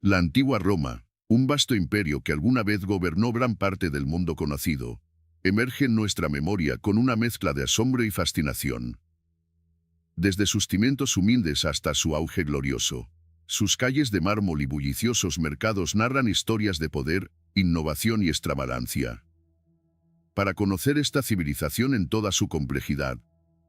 La antigua Roma, un vasto imperio que alguna vez gobernó gran parte del mundo conocido, emerge en nuestra memoria con una mezcla de asombro y fascinación. Desde sus cimientos humildes hasta su auge glorioso, sus calles de mármol y bulliciosos mercados narran historias de poder, innovación y extravagancia. Para conocer esta civilización en toda su complejidad,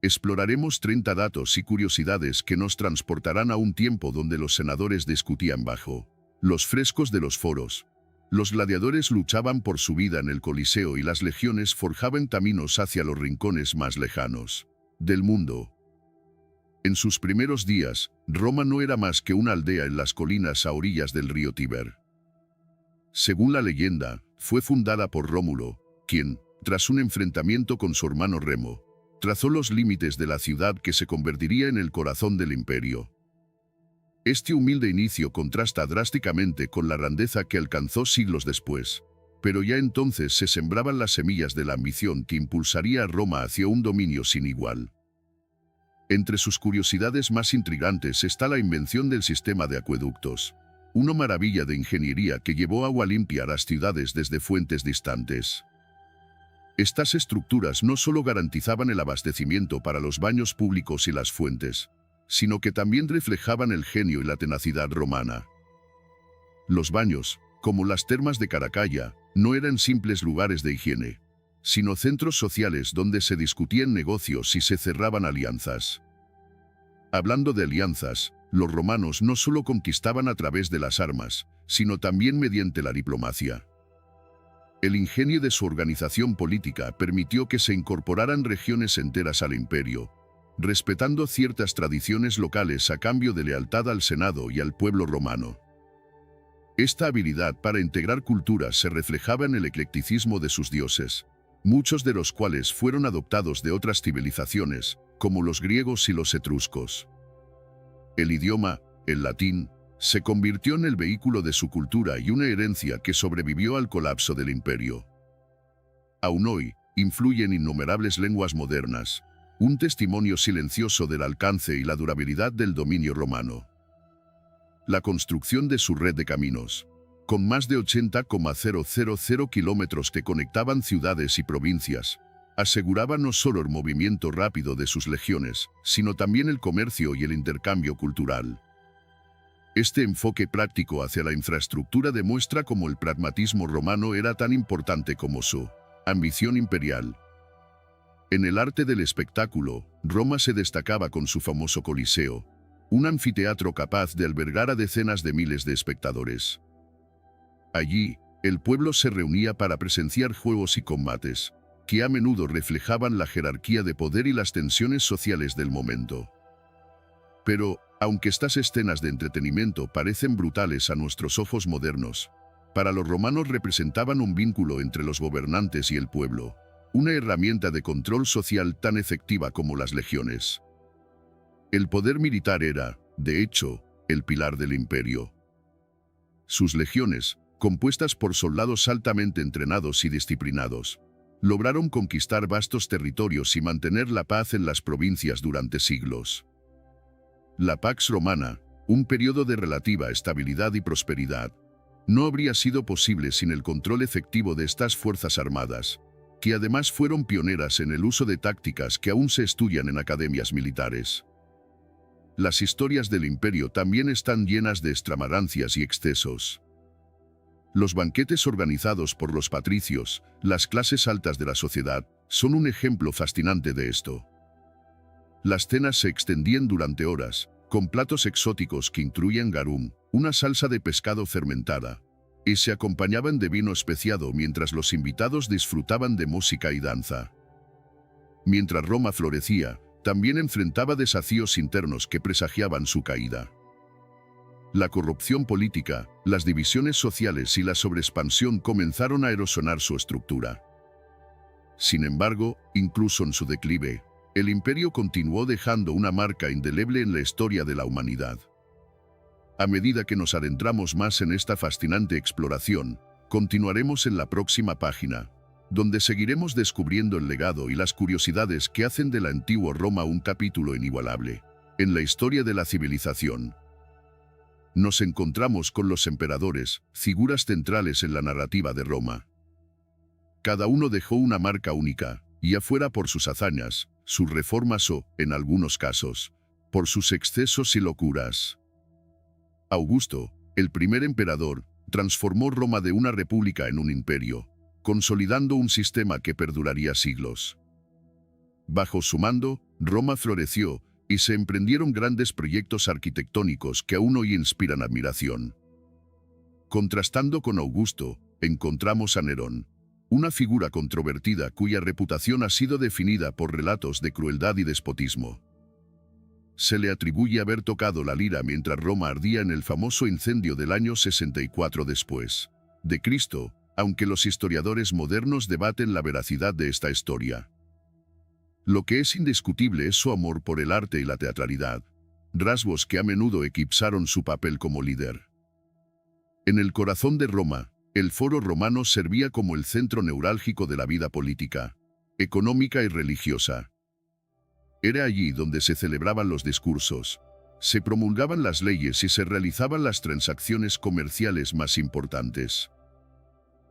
exploraremos 30 datos y curiosidades que nos transportarán a un tiempo donde los senadores discutían bajo los frescos de los foros. Los gladiadores luchaban por su vida en el Coliseo y las legiones forjaban caminos hacia los rincones más lejanos del mundo. En sus primeros días, Roma no era más que una aldea en las colinas a orillas del río Tíber. Según la leyenda, fue fundada por Rómulo, quien, tras un enfrentamiento con su hermano Remo, trazó los límites de la ciudad que se convertiría en el corazón del imperio. Este humilde inicio contrasta drásticamente con la grandeza que alcanzó siglos después, pero ya entonces se sembraban las semillas de la ambición que impulsaría a Roma hacia un dominio sin igual. Entre sus curiosidades más intrigantes está la invención del sistema de acueductos, una maravilla de ingeniería que llevó agua limpia a las ciudades desde fuentes distantes. Estas estructuras no solo garantizaban el abastecimiento para los baños públicos y las fuentes, sino que también reflejaban el genio y la tenacidad romana. Los baños, como las termas de Caracalla, no eran simples lugares de higiene, sino centros sociales donde se discutían negocios y se cerraban alianzas. Hablando de alianzas, los romanos no solo conquistaban a través de las armas, sino también mediante la diplomacia. El ingenio de su organización política permitió que se incorporaran regiones enteras al imperio, respetando ciertas tradiciones locales a cambio de lealtad al Senado y al pueblo romano. Esta habilidad para integrar culturas se reflejaba en el eclecticismo de sus dioses, muchos de los cuales fueron adoptados de otras civilizaciones, como los griegos y los etruscos. El idioma, el latín, se convirtió en el vehículo de su cultura y una herencia que sobrevivió al colapso del imperio. Aún hoy, influyen innumerables lenguas modernas, un testimonio silencioso del alcance y la durabilidad del dominio romano. La construcción de su red de caminos, con más de 80,000 kilómetros que conectaban ciudades y provincias, aseguraba no solo el movimiento rápido de sus legiones, sino también el comercio y el intercambio cultural. Este enfoque práctico hacia la infraestructura demuestra cómo el pragmatismo romano era tan importante como su ambición imperial. En el arte del espectáculo, Roma se destacaba con su famoso Coliseo, un anfiteatro capaz de albergar a decenas de miles de espectadores. Allí, el pueblo se reunía para presenciar juegos y combates, que a menudo reflejaban la jerarquía de poder y las tensiones sociales del momento. Pero, aunque estas escenas de entretenimiento parecen brutales a nuestros ojos modernos, para los romanos representaban un vínculo entre los gobernantes y el pueblo, una herramienta de control social tan efectiva como las legiones. El poder militar era, de hecho, el pilar del imperio. Sus legiones, compuestas por soldados altamente entrenados y disciplinados, lograron conquistar vastos territorios y mantener la paz en las provincias durante siglos. La Pax Romana, un periodo de relativa estabilidad y prosperidad, no habría sido posible sin el control efectivo de estas fuerzas armadas, que además fueron pioneras en el uso de tácticas que aún se estudian en academias militares. Las historias del imperio también están llenas de extravagancias y excesos. Los banquetes organizados por los patricios, las clases altas de la sociedad, son un ejemplo fascinante de esto. Las cenas se extendían durante horas, con platos exóticos que incluían garum, una salsa de pescado fermentada, y se acompañaban de vino especiado mientras los invitados disfrutaban de música y danza. Mientras Roma florecía, también enfrentaba desafíos internos que presagiaban su caída. La corrupción política, las divisiones sociales y la sobreexpansión comenzaron a erosionar su estructura. Sin embargo, incluso en su declive, el imperio continuó dejando una marca indeleble en la historia de la humanidad. A medida que nos adentramos más en esta fascinante exploración, continuaremos en la próxima página, donde seguiremos descubriendo el legado y las curiosidades que hacen de la antigua Roma un capítulo inigualable en la historia de la civilización. nos encontramos con los emperadores, figuras centrales en la narrativa de Roma. Cada uno dejó una marca única, ya fuera por sus hazañas, sus reformas o, en algunos casos, por sus excesos y locuras. Augusto, el primer emperador, transformó Roma de una república en un imperio, consolidando un sistema que perduraría siglos. Bajo su mando, Roma floreció y se emprendieron grandes proyectos arquitectónicos que aún hoy inspiran admiración. Contrastando con Augusto, encontramos a Nerón, una figura controvertida cuya reputación ha sido definida por relatos de crueldad y despotismo. Se le atribuye haber tocado la lira mientras Roma ardía en el famoso incendio del año 64 después de Cristo, aunque los historiadores modernos debaten la veracidad de esta historia. Lo que es indiscutible es su amor por el arte y la teatralidad, rasgos que a menudo eclipsaron su papel como líder. En el corazón de Roma, el Foro Romano servía como el centro neurálgico de la vida política, económica y religiosa. Era allí donde se celebraban los discursos, se promulgaban las leyes y se realizaban las transacciones comerciales más importantes.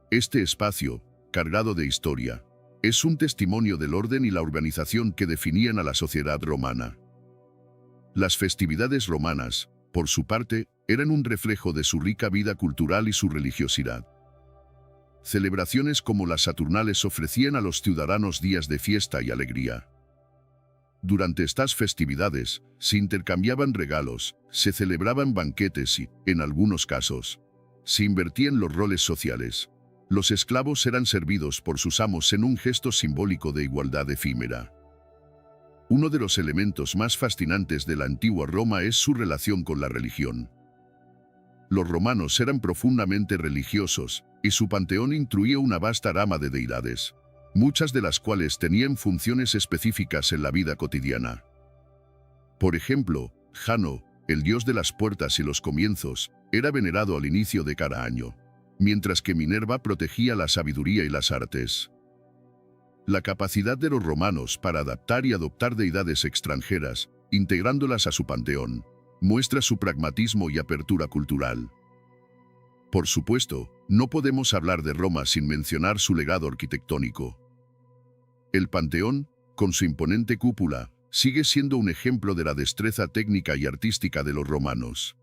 Este espacio, cargado de historia, es un testimonio del orden y la organización que definían a la sociedad romana. Las festividades romanas, por su parte, eran un reflejo de su rica vida cultural y su religiosidad. Celebraciones como las Saturnales ofrecían a los ciudadanos días de fiesta y alegría. Durante estas festividades, se intercambiaban regalos, se celebraban banquetes y, en algunos casos, se invertían los roles sociales. Los esclavos eran servidos por sus amos en un gesto simbólico de igualdad efímera. Uno de los elementos más fascinantes de la antigua Roma es su relación con la religión. Los romanos eran profundamente religiosos, y su panteón incluía una vasta gama de deidades, muchas de las cuales tenían funciones específicas en la vida cotidiana. Por ejemplo, Jano, el dios de las puertas y los comienzos, era venerado al inicio de cada año, mientras que Minerva protegía la sabiduría y las artes. La capacidad de los romanos para adaptar y adoptar deidades extranjeras, integrándolas a su panteón, muestra su pragmatismo y apertura cultural. Por supuesto, no podemos hablar de Roma sin mencionar su legado arquitectónico. El Panteón, con su imponente cúpula, sigue siendo un ejemplo de la destreza técnica y artística de los romanos.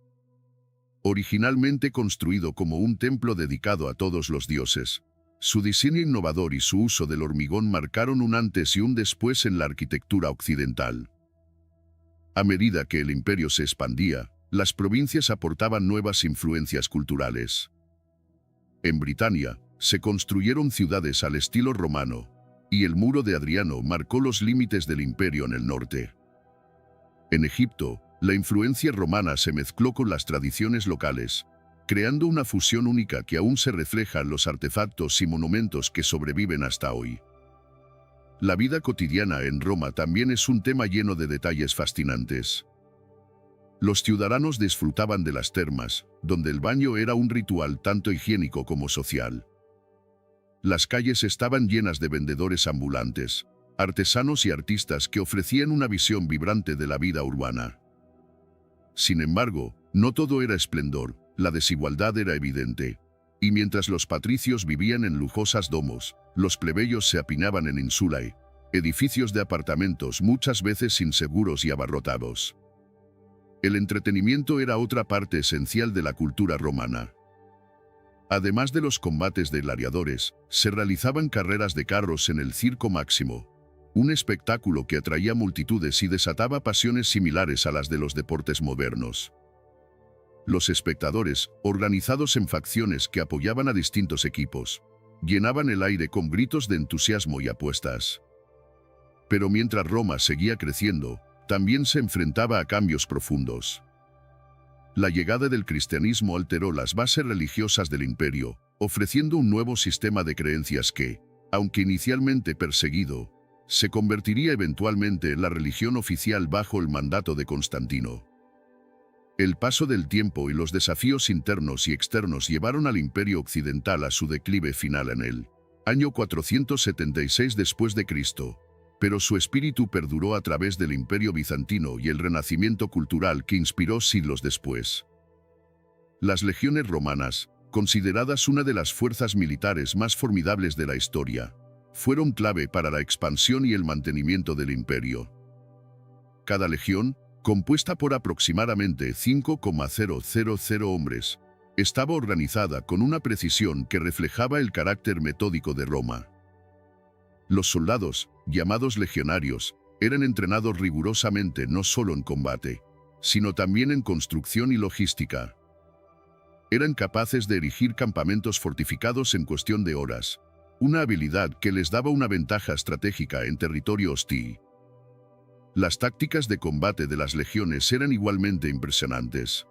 Originalmente construido como un templo dedicado a todos los dioses, su diseño innovador y su uso del hormigón marcaron un antes y un después en la arquitectura occidental. A medida que el imperio se expandía, las provincias aportaban nuevas influencias culturales. En Britania, se construyeron ciudades al estilo romano, y el muro de Adriano marcó los límites del imperio en el norte. En Egipto, la influencia romana se mezcló con las tradiciones locales, creando una fusión única que aún se refleja en los artefactos y monumentos que sobreviven hasta hoy. La vida cotidiana en Roma también es un tema lleno de detalles fascinantes. Los ciudadanos disfrutaban de las termas, donde el baño era un ritual tanto higiénico como social. Las calles estaban llenas de vendedores ambulantes, artesanos y artistas que ofrecían una visión vibrante de la vida urbana. Sin embargo, no todo era esplendor, la desigualdad era evidente, y mientras los patricios vivían en lujosas domos, los plebeyos se apinaban en insulae, edificios de apartamentos muchas veces inseguros y abarrotados. El entretenimiento era otra parte esencial de la cultura romana. Además de los combates de gladiadores, se realizaban carreras de carros en el Circo Máximo, un espectáculo que atraía multitudes y desataba pasiones similares a las de los deportes modernos. Los espectadores, organizados en facciones que apoyaban a distintos equipos, llenaban el aire con gritos de entusiasmo y apuestas. Pero mientras Roma seguía creciendo, también se enfrentaba a cambios profundos. La llegada del cristianismo alteró las bases religiosas del imperio, ofreciendo un nuevo sistema de creencias que, aunque inicialmente perseguido, se convertiría eventualmente en la religión oficial bajo el mandato de Constantino. El paso del tiempo y los desafíos internos y externos llevaron al imperio occidental a su declive final en el año 476 después de Cristo, pero su espíritu perduró a través del imperio bizantino y el renacimiento cultural que inspiró siglos después. Las legiones romanas, consideradas una de las fuerzas militares más formidables de la historia, fueron clave para la expansión y el mantenimiento del imperio. Cada legión, compuesta por aproximadamente 5,000 hombres, estaba organizada con una precisión que reflejaba el carácter metódico de Roma. Los soldados, llamados legionarios, eran entrenados rigurosamente no solo en combate, sino también en construcción y logística. Eran capaces de erigir campamentos fortificados en cuestión de horas, una habilidad que les daba una ventaja estratégica en territorio hostil. Las tácticas de combate de las legiones eran igualmente impresionantes.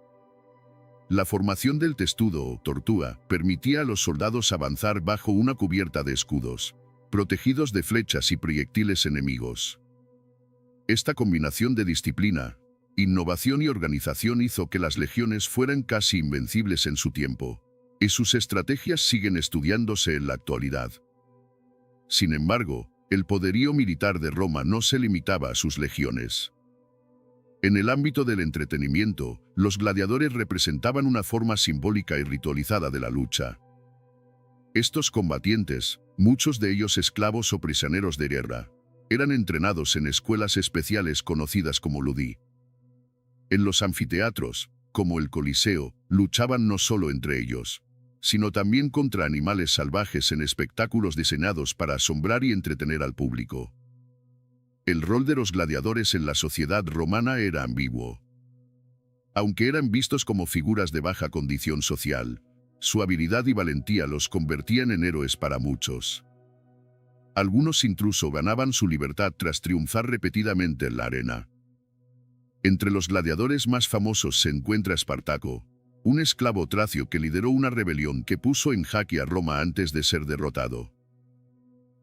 La formación del testudo o tortuga permitía a los soldados avanzar bajo una cubierta de escudos, protegidos de flechas y proyectiles enemigos. Esta combinación de disciplina, innovación y organización hizo que las legiones fueran casi invencibles en su tiempo, y sus estrategias siguen estudiándose en la actualidad. Sin embargo, el poderío militar de Roma no se limitaba a sus legiones. En el ámbito del entretenimiento, los gladiadores representaban una forma simbólica y ritualizada de la lucha. Estos combatientes, muchos de ellos esclavos o prisioneros de guerra, eran entrenados en escuelas especiales conocidas como ludi. En los anfiteatros, como el Coliseo, luchaban no solo entre ellos, sino también contra animales salvajes en espectáculos diseñados para asombrar y entretener al público. El rol de los gladiadores en la sociedad romana era ambiguo. Aunque eran vistos como figuras de baja condición social, su habilidad y valentía los convertían en héroes para muchos. Algunos incluso ganaban su libertad tras triunfar repetidamente en la arena. Entre los gladiadores más famosos se encuentra Espartaco, un esclavo tracio que lideró una rebelión que puso en jaque a Roma antes de ser derrotado.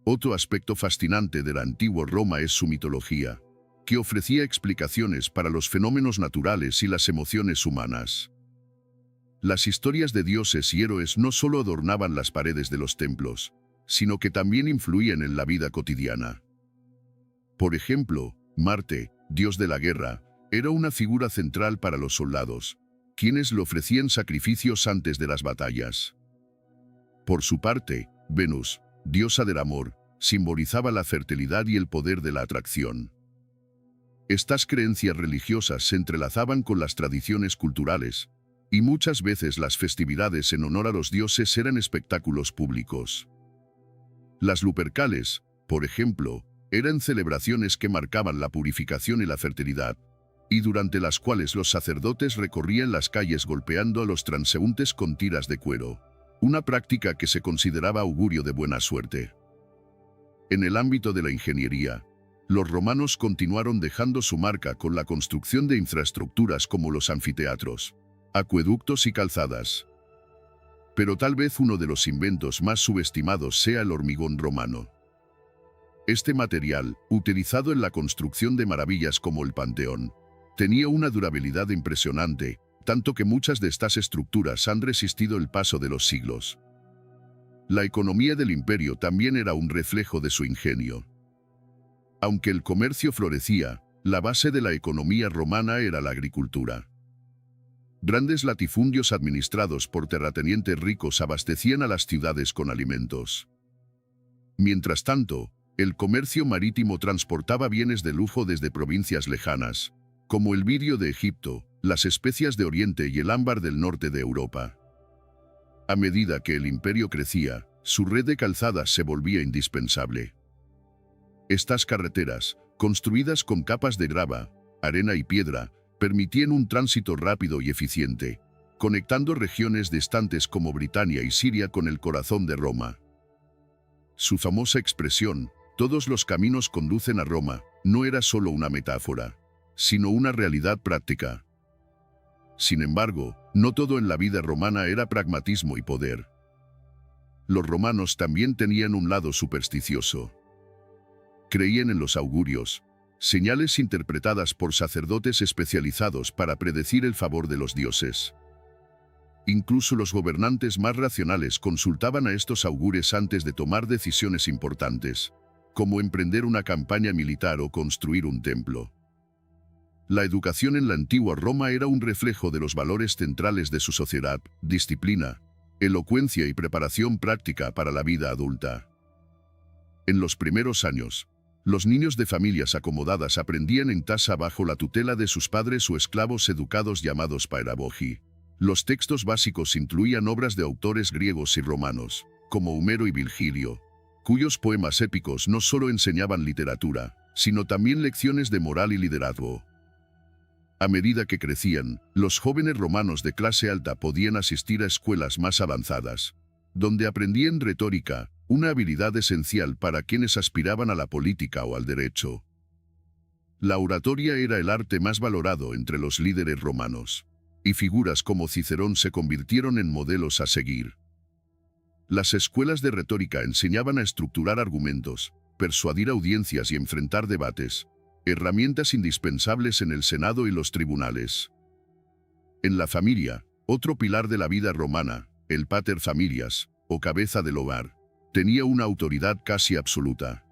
Otro aspecto fascinante de la antigua Roma es su mitología, que ofrecía explicaciones para los fenómenos naturales y las emociones humanas. Las historias de dioses y héroes no solo adornaban las paredes de los templos, sino que también influían en la vida cotidiana. Por ejemplo, Marte, dios de la guerra, era una figura central para los soldados, quienes le ofrecían sacrificios antes de las batallas. Por su parte, Venus, diosa del amor, simbolizaba la fertilidad y el poder de la atracción. Estas creencias religiosas se entrelazaban con las tradiciones culturales, y muchas veces las festividades en honor a los dioses eran espectáculos públicos. Las Lupercales, por ejemplo, eran celebraciones que marcaban la purificación y la fertilidad, y durante las cuales los sacerdotes recorrían las calles golpeando a los transeúntes con tiras de cuero, una práctica que se consideraba augurio de buena suerte. En el ámbito de la ingeniería, los romanos continuaron dejando su marca con la construcción de infraestructuras como los anfiteatros, acueductos y calzadas. Pero tal vez uno de los inventos más subestimados sea el hormigón romano. Este material, utilizado en la construcción de maravillas como el Panteón, tenía una durabilidad impresionante, tanto que muchas de estas estructuras han resistido el paso de los siglos. La economía del imperio también era un reflejo de su ingenio. Aunque el comercio florecía, la base de la economía romana era la agricultura. Grandes latifundios administrados por terratenientes ricos abastecían a las ciudades con alimentos. Mientras tanto, el comercio marítimo transportaba bienes de lujo desde provincias lejanas, como el vidrio de Egipto, las especias de Oriente y el ámbar del norte de Europa. A medida que el imperio crecía, su red de calzadas se volvía indispensable. Estas carreteras, construidas con capas de grava, arena y piedra, permitían un tránsito rápido y eficiente, conectando regiones distantes como Britania y Siria con el corazón de Roma. Su famosa expresión, "todos los caminos conducen a Roma", no era solo una metáfora, sino una realidad práctica. Sin embargo, no todo en la vida romana era pragmatismo y poder. Los romanos también tenían un lado supersticioso. Creían en los augurios, señales interpretadas por sacerdotes especializados para predecir el favor de los dioses. Incluso los gobernantes más racionales consultaban a estos augures antes de tomar decisiones importantes, como emprender una campaña militar o construir un templo. La educación en la antigua Roma era un reflejo de los valores centrales de su sociedad: disciplina, elocuencia y preparación práctica para la vida adulta. En los primeros años, los niños de familias acomodadas aprendían en casa bajo la tutela de sus padres o esclavos educados llamados paedagogi. Los textos básicos incluían obras de autores griegos y romanos, como Homero y Virgilio, cuyos poemas épicos no solo enseñaban literatura, sino también lecciones de moral y liderazgo. A medida que crecían, los jóvenes romanos de clase alta podían asistir a escuelas más avanzadas, donde aprendían retórica, una habilidad esencial para quienes aspiraban a la política o al derecho. La oratoria era el arte más valorado entre los líderes romanos, y figuras como Cicerón se convirtieron en modelos a seguir. Las escuelas de retórica enseñaban a estructurar argumentos, persuadir audiencias y enfrentar debates, herramientas indispensables en el Senado y los tribunales. En la familia, otro pilar de la vida romana, el pater familias, o cabeza del hogar, tenía una autoridad casi absoluta.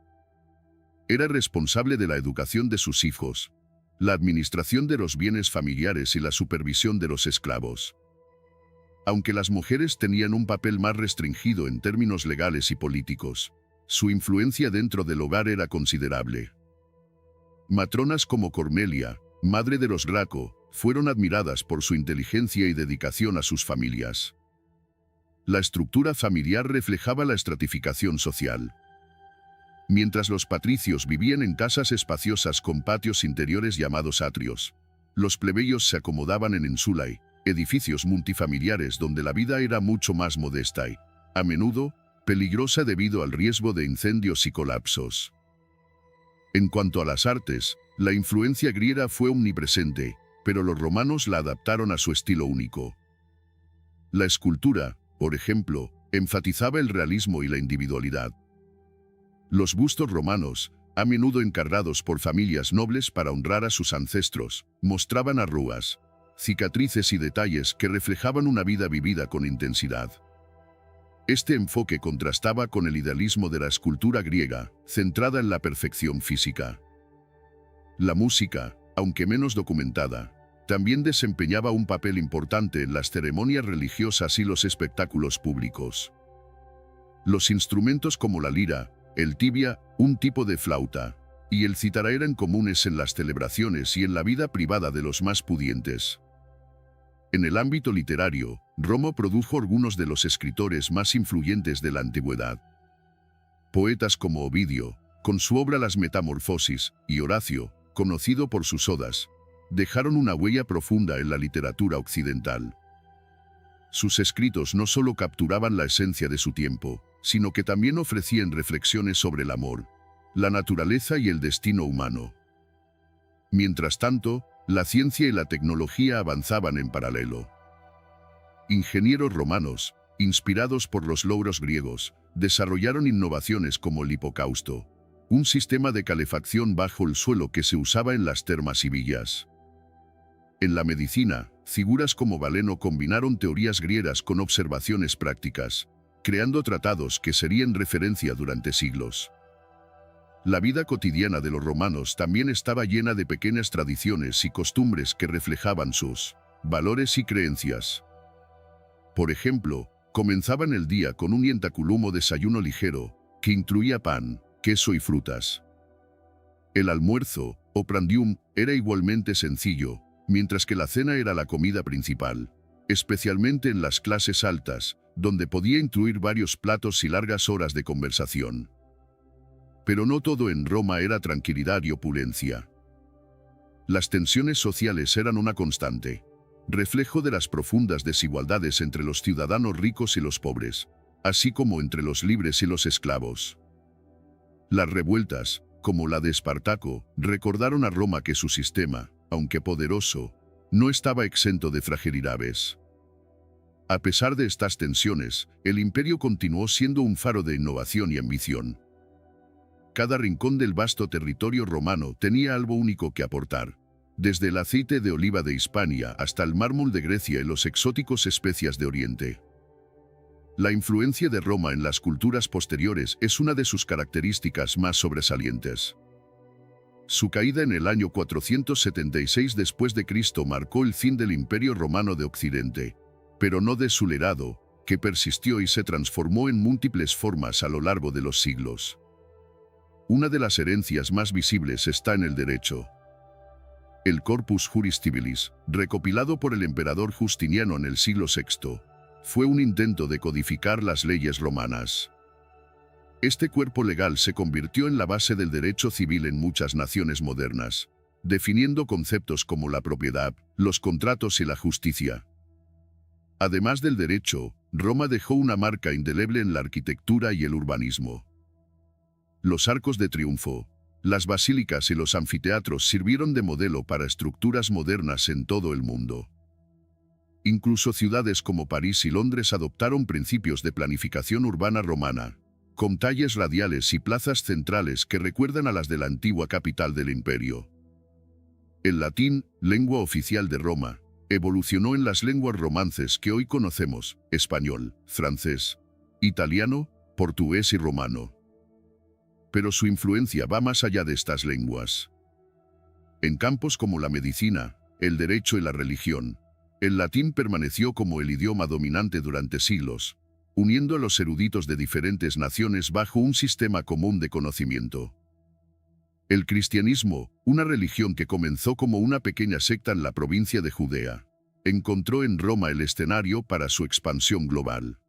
Era responsable de la educación de sus hijos, la administración de los bienes familiares y la supervisión de los esclavos. Aunque las mujeres tenían un papel más restringido en términos legales y políticos, su influencia dentro del hogar era considerable. Matronas como Cornelia, madre de los Graco, fueron admiradas por su inteligencia y dedicación a sus familias. La estructura familiar reflejaba la estratificación social. Mientras los patricios vivían en casas espaciosas con patios interiores llamados atrios, los plebeyos se acomodaban en insulae, edificios multifamiliares donde la vida era mucho más modesta y, a menudo, peligrosa debido al riesgo de incendios y colapsos. En cuanto a las artes, la influencia griega fue omnipresente, pero los romanos la adaptaron a su estilo único. La escultura, por ejemplo, enfatizaba el realismo y la individualidad. Los bustos romanos, a menudo encargados por familias nobles para honrar a sus ancestros, mostraban arrugas, cicatrices y detalles que reflejaban una vida vivida con intensidad. Este enfoque contrastaba con el idealismo de la escultura griega, centrada en la perfección física. La música, aunque menos documentada, también desempeñaba un papel importante en las ceremonias religiosas y los espectáculos públicos. Los instrumentos como la lira, el tibia, un tipo de flauta, y el cítara eran comunes en las celebraciones y en la vida privada de los más pudientes. En el ámbito literario, Roma produjo algunos de los escritores más influyentes de la antigüedad. Poetas como Ovidio, con su obra Las Metamorfosis, y Horacio, conocido por sus odas, dejaron una huella profunda en la literatura occidental. Sus escritos no solo capturaban la esencia de su tiempo, sino que también ofrecían reflexiones sobre el amor, la naturaleza y el destino humano. Mientras tanto, la ciencia y la tecnología avanzaban en paralelo. Ingenieros romanos, inspirados por los logros griegos, desarrollaron innovaciones como el hipocausto, un sistema de calefacción bajo el suelo que se usaba en las termas y villas. En la medicina, figuras como Galeno combinaron teorías griegas con observaciones prácticas, creando tratados que serían referencia durante siglos. La vida cotidiana de los romanos también estaba llena de pequeñas tradiciones y costumbres que reflejaban sus valores y creencias. Por ejemplo, comenzaban el día con un ientaculum o desayuno ligero, que incluía pan, queso y frutas. El almuerzo, o prandium, era igualmente sencillo, mientras que la cena era la comida principal, especialmente en las clases altas, donde podía incluir varios platos y largas horas de conversación. Pero no todo en Roma era tranquilidad y opulencia. Las tensiones sociales eran una constante, reflejo de las profundas desigualdades entre los ciudadanos ricos y los pobres, así como entre los libres y los esclavos. Las revueltas, como la de Espartaco, recordaron a Roma que su sistema, aunque poderoso, no estaba exento de fragilidades. A pesar de estas tensiones, el imperio continuó siendo un faro de innovación y ambición. Cada rincón del vasto territorio romano tenía algo único que aportar, desde el aceite de oliva de Hispania hasta el mármol de Grecia y los exóticos especias de Oriente. La influencia de Roma en las culturas posteriores es una de sus características más sobresalientes. Su caída en el año 476 después de Cristo marcó el fin del Imperio Romano de Occidente, pero no de su legado, que persistió y se transformó en múltiples formas a lo largo de los siglos. Una de las herencias más visibles está en el derecho. El Corpus Juris Civilis, recopilado por el emperador Justiniano en el siglo VI, fue un intento de codificar las leyes romanas. Este cuerpo legal se convirtió en la base del derecho civil en muchas naciones modernas, definiendo conceptos como la propiedad, los contratos y la justicia. Además del derecho, Roma dejó una marca indeleble en la arquitectura y el urbanismo. Los arcos de triunfo, las basílicas y los anfiteatros sirvieron de modelo para estructuras modernas en todo el mundo. Incluso ciudades como París y Londres adoptaron principios de planificación urbana romana, con calles radiales y plazas centrales que recuerdan a las de la antigua capital del imperio. El latín, lengua oficial de Roma, evolucionó en las lenguas romances que hoy conocemos: español, francés, italiano, portugués y romano. Pero su influencia va más allá de estas lenguas. En campos como la medicina, el derecho y la religión, el latín permaneció como el idioma dominante durante siglos, uniendo a los eruditos de diferentes naciones bajo un sistema común de conocimiento. El cristianismo, una religión que comenzó como una pequeña secta en la provincia de Judea, encontró en Roma el escenario para su expansión global.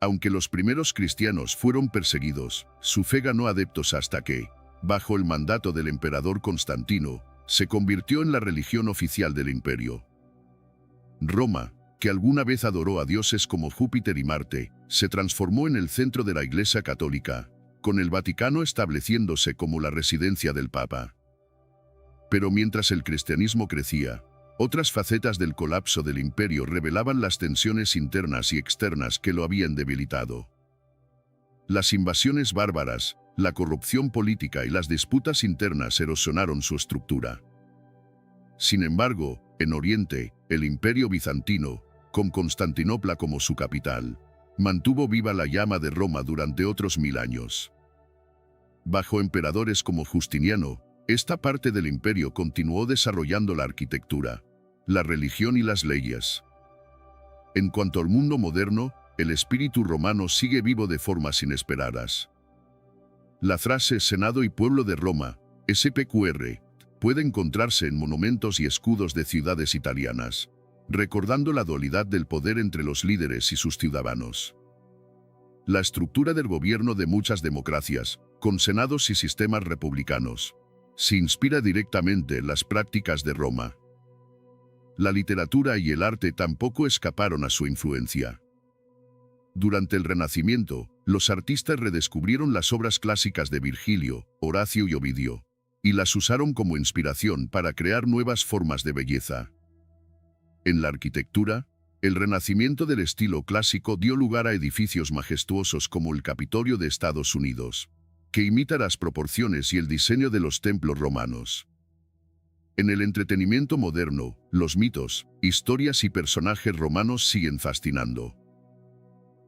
Aunque los primeros cristianos fueron perseguidos, su fe ganó adeptos hasta que, bajo el mandato del emperador Constantino, se convirtió en la religión oficial del imperio. Roma, que alguna vez adoró a dioses como Júpiter y Marte, se transformó en el centro de la Iglesia Católica, con el Vaticano estableciéndose como la residencia del Papa. Pero mientras el cristianismo crecía, otras facetas del colapso del imperio revelaban las tensiones internas y externas que lo habían debilitado. Las invasiones bárbaras, la corrupción política y las disputas internas erosionaron su estructura. Sin embargo, en Oriente, el imperio bizantino, con Constantinopla como su capital, mantuvo viva la llama de Roma durante otros 1000 años. Bajo emperadores como Justiniano, esta parte del imperio continuó desarrollando la arquitectura, la religión y las leyes. En cuanto al mundo moderno, el espíritu romano sigue vivo de formas inesperadas. La frase Senado y Pueblo de Roma, SPQR, puede encontrarse en monumentos y escudos de ciudades italianas, recordando la dualidad del poder entre los líderes y sus ciudadanos. La estructura del gobierno de muchas democracias, con senados y sistemas republicanos, se inspira directamente en las prácticas de Roma. La literatura y el arte tampoco escaparon a su influencia. Durante el Renacimiento, los artistas redescubrieron las obras clásicas de Virgilio, Horacio y Ovidio, y las usaron como inspiración para crear nuevas formas de belleza. En la arquitectura, el renacimiento del estilo clásico dio lugar a edificios majestuosos como el Capitolio de Estados Unidos, que imita las proporciones y el diseño de los templos romanos. En el entretenimiento moderno, los mitos, historias y personajes romanos siguen fascinando.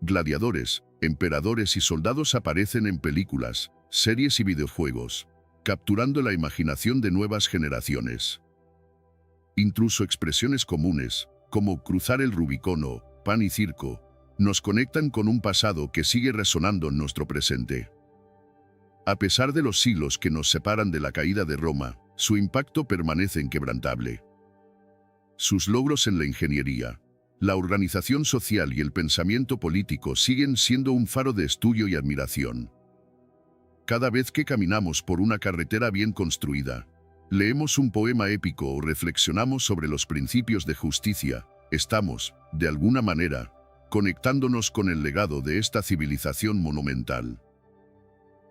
Gladiadores, emperadores y soldados aparecen en películas, series y videojuegos, capturando la imaginación de nuevas generaciones. Incluso expresiones comunes, como cruzar el Rubicón, pan y circo, nos conectan con un pasado que sigue resonando en nuestro presente. A pesar de los siglos que nos separan de la caída de Roma, su impacto permanece inquebrantable. Sus logros en la ingeniería, la organización social y el pensamiento político siguen siendo un faro de estudio y admiración. Cada vez que caminamos por una carretera bien construida, leemos un poema épico o reflexionamos sobre los principios de justicia, estamos, de alguna manera, conectándonos con el legado de esta civilización monumental.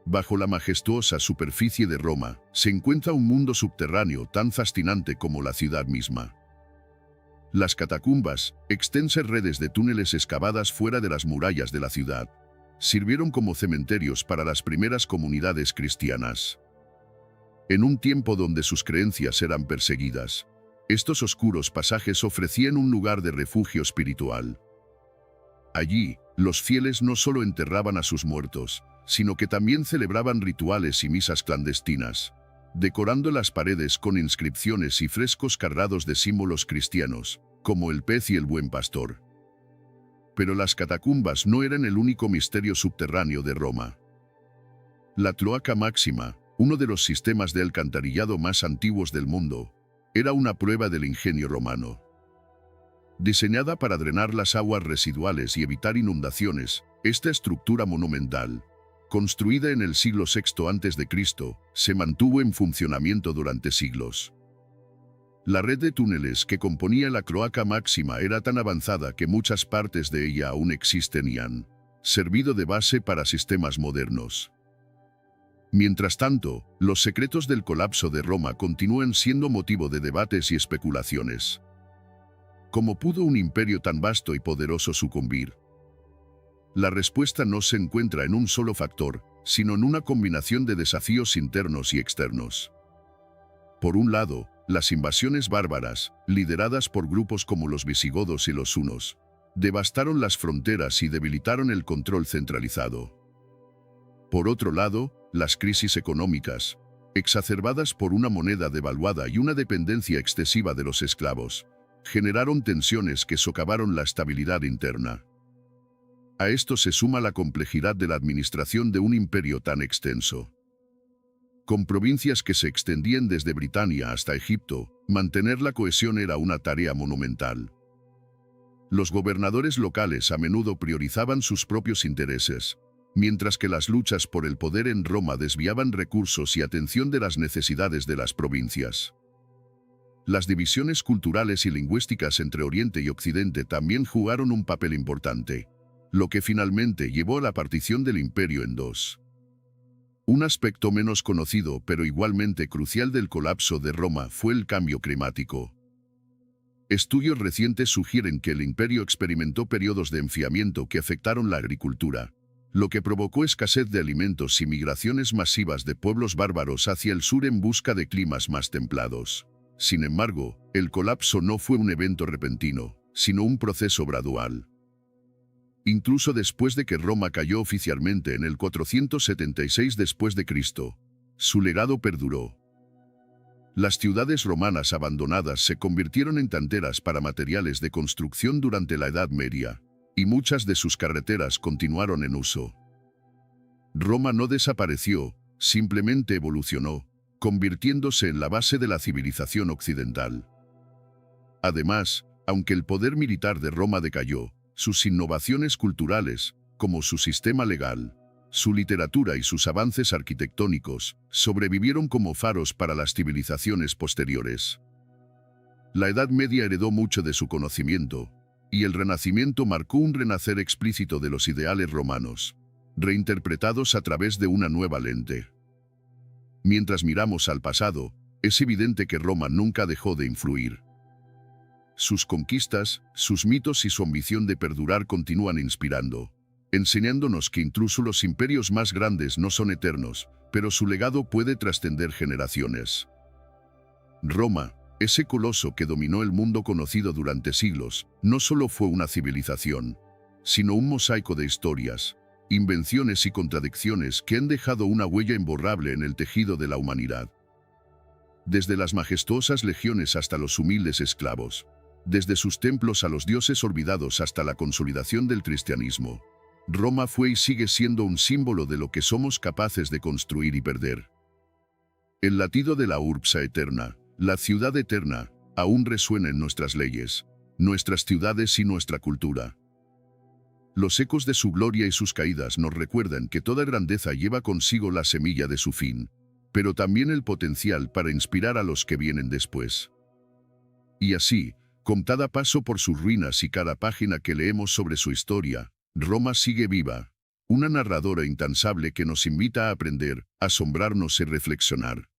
Bajo la majestuosa superficie de Roma, se encuentra un mundo subterráneo tan fascinante como la ciudad misma. Las catacumbas, extensas redes de túneles excavadas fuera de las murallas de la ciudad, sirvieron como cementerios para las primeras comunidades cristianas. En un tiempo donde sus creencias eran perseguidas, estos oscuros pasajes ofrecían un lugar de refugio espiritual. Allí, los fieles no solo enterraban a sus muertos, sino que también celebraban rituales y misas clandestinas, decorando las paredes con inscripciones y frescos cargados de símbolos cristianos, como el pez y el buen pastor. Pero las catacumbas no eran el único misterio subterráneo de Roma. La Cloaca Máxima, uno de los sistemas de alcantarillado más antiguos del mundo, era una prueba del ingenio romano. Diseñada para drenar las aguas residuales y evitar inundaciones, esta estructura monumental, construida en el siglo VI a.C., se mantuvo en funcionamiento durante siglos. La red de túneles que componía la Cloaca Máxima era tan avanzada que muchas partes de ella aún existen y han servido de base para sistemas modernos. Mientras tanto, los secretos del colapso de Roma continúan siendo motivo de debates y especulaciones. ¿Cómo pudo un imperio tan vasto y poderoso sucumbir? La respuesta no se encuentra en un solo factor, sino en una combinación de desafíos internos y externos. Por un lado, las invasiones bárbaras, lideradas por grupos como los visigodos y los hunos, devastaron las fronteras y debilitaron el control centralizado. Por otro lado, las crisis económicas, exacerbadas por una moneda devaluada y una dependencia excesiva de los esclavos, generaron tensiones que socavaron la estabilidad interna. A esto se suma la complejidad de la administración de un imperio tan extenso. Con provincias que se extendían desde Britania hasta Egipto, mantener la cohesión era una tarea monumental. Los gobernadores locales a menudo priorizaban sus propios intereses, mientras que las luchas por el poder en Roma desviaban recursos y atención de las necesidades de las provincias. Las divisiones culturales y lingüísticas entre Oriente y Occidente también jugaron un papel importante, lo que finalmente llevó a la partición del imperio en dos. Un aspecto menos conocido pero igualmente crucial del colapso de Roma fue el cambio climático. Estudios recientes sugieren que el imperio experimentó periodos de enfriamiento que afectaron la agricultura, lo que provocó escasez de alimentos y migraciones masivas de pueblos bárbaros hacia el sur en busca de climas más templados. Sin embargo, el colapso no fue un evento repentino, sino un proceso gradual. Incluso después de que Roma cayó oficialmente en el 476 después de Cristo, su legado perduró. Las ciudades romanas abandonadas se convirtieron en canteras para materiales de construcción durante la Edad Media, y muchas de sus carreteras continuaron en uso. Roma no desapareció, simplemente evolucionó, convirtiéndose en la base de la civilización occidental. Además, aunque el poder militar de Roma decayó, sus innovaciones culturales, como su sistema legal, su literatura y sus avances arquitectónicos, sobrevivieron como faros para las civilizaciones posteriores. La Edad Media heredó mucho de su conocimiento, y el Renacimiento marcó un renacer explícito de los ideales romanos, reinterpretados a través de una nueva lente. Mientras miramos al pasado, es evidente que Roma nunca dejó de influir. Sus conquistas, sus mitos y su ambición de perdurar continúan inspirando, enseñándonos que incluso los imperios más grandes no son eternos, pero su legado puede trascender generaciones. Roma, ese coloso que dominó el mundo conocido durante siglos, no solo fue una civilización, sino un mosaico de historias, invenciones y contradicciones que han dejado una huella imborrable en el tejido de la humanidad. Desde las majestuosas legiones hasta los humildes esclavos, desde sus templos a los dioses olvidados hasta la consolidación del cristianismo, Roma fue y sigue siendo un símbolo de lo que somos capaces de construir y perder. El latido de la Ursa Eterna, la ciudad eterna, aún resuena en nuestras leyes, nuestras ciudades y nuestra cultura. Los ecos de su gloria y sus caídas nos recuerdan que toda grandeza lleva consigo la semilla de su fin, pero también el potencial para inspirar a los que vienen después. Y así, con cada paso por sus ruinas y cada página que leemos sobre su historia, Roma sigue viva, una narradora incansable que nos invita a aprender, asombrarnos y reflexionar.